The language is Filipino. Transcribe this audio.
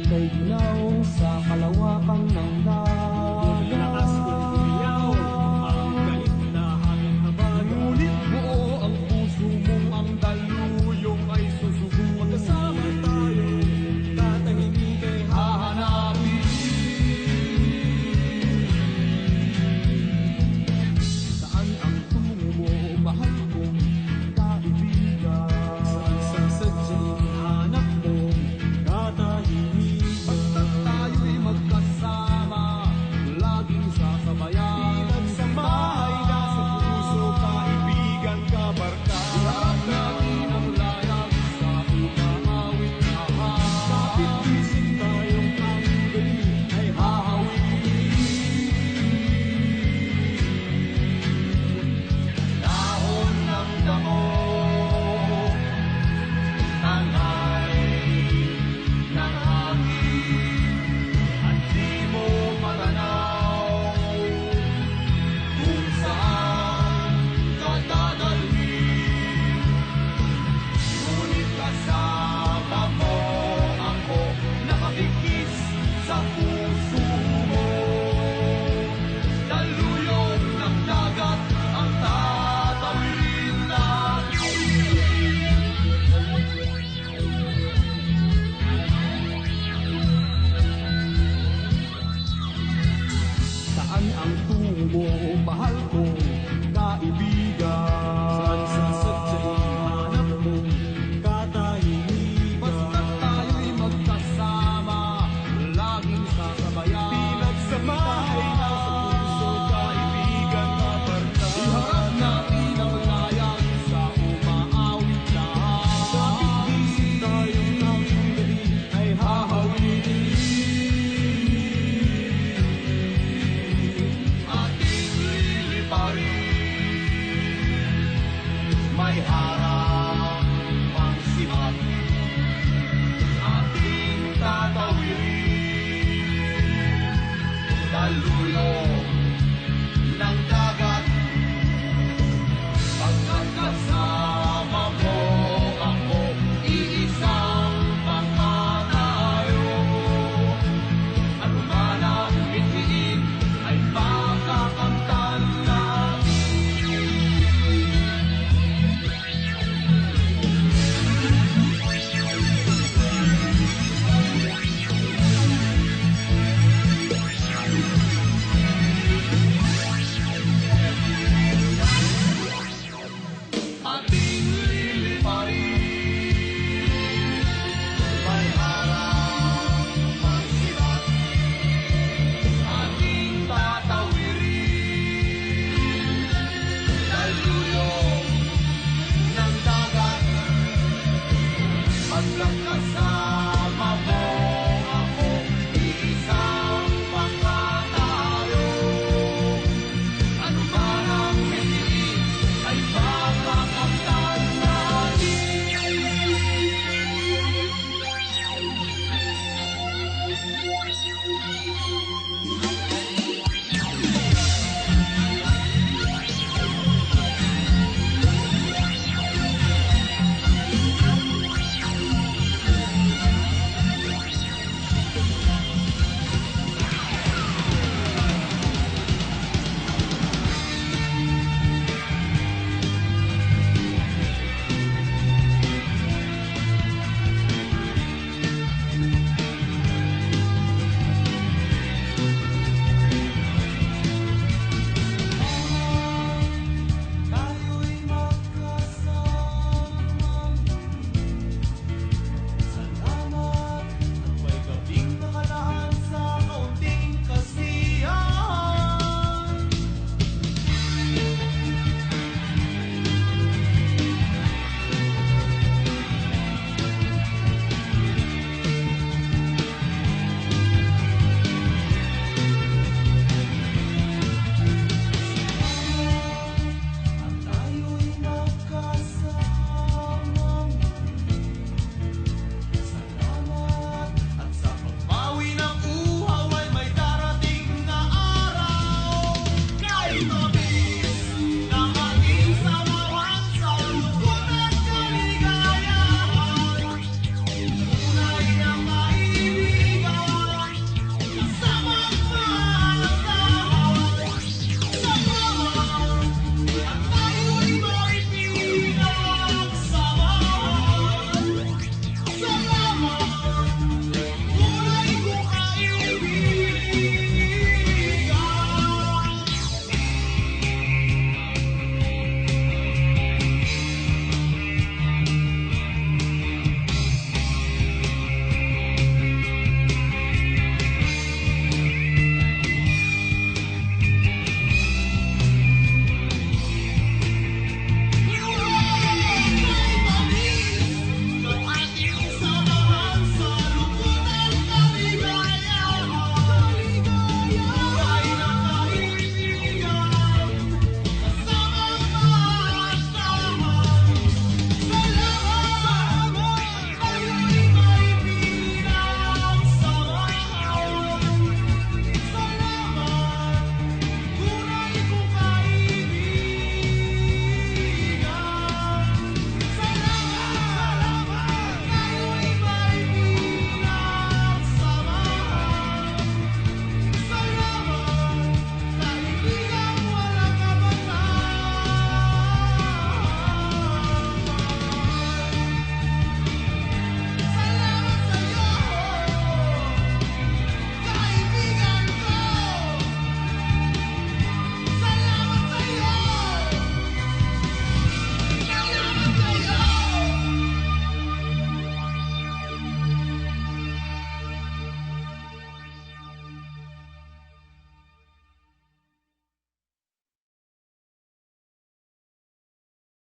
Ika'y ginaw sa kalawakan ng dagat. Lakas kong umiyaw, ang galit na hangin habag. Ngunit buo ang puso mong ang daluyong ay susugo. Magkasama tayo, tatahimik ay Hahanapin saan ang tungo mo, mahal kong kaibigan. saan sa sadyang hanap mo, katahimikan. Basta't tayo'y magkasama, laging sasabayan. Pinagsamahay na sa puso, kaibigan, kabarkada. Iharap natin ang layag sa umaawit na Kapit-isip tayong ang galing ay hahawin. Dahon ng damo, tangay ng hangin, at di mo matanaw kung saan ka dadalhin. Ngunit kasama mo ako, nakakikis sa puso mo. Daluyong ng dagat ang tatawirin natin. Saan ang tungo mo, mahal kong kaibigan? saan sa sadyang hanap mo, katahimikan. Basta't tayo'y magkasama, laging sasabayan. Pinagsamahay na sa puso, kaibigan, kabarkada. Iharap natin ang layag sa umaawit na Kapit-isip tayong ang galing ay hahawin. Ating liliparin, may harap pang sibat. Ating tatawirin, daluyong ng dagat. Pagkat kasama mo ako, iisang mga tayo. Ano man ang bitbiin ay makakamtan natin. Ating liliparin, may harap pang sibat. Ating tatawirin, daluyong ng dagat. Pagkat kasama mo ako, iisang mga tayo. Ano man ang hindi ay makakamtan natin.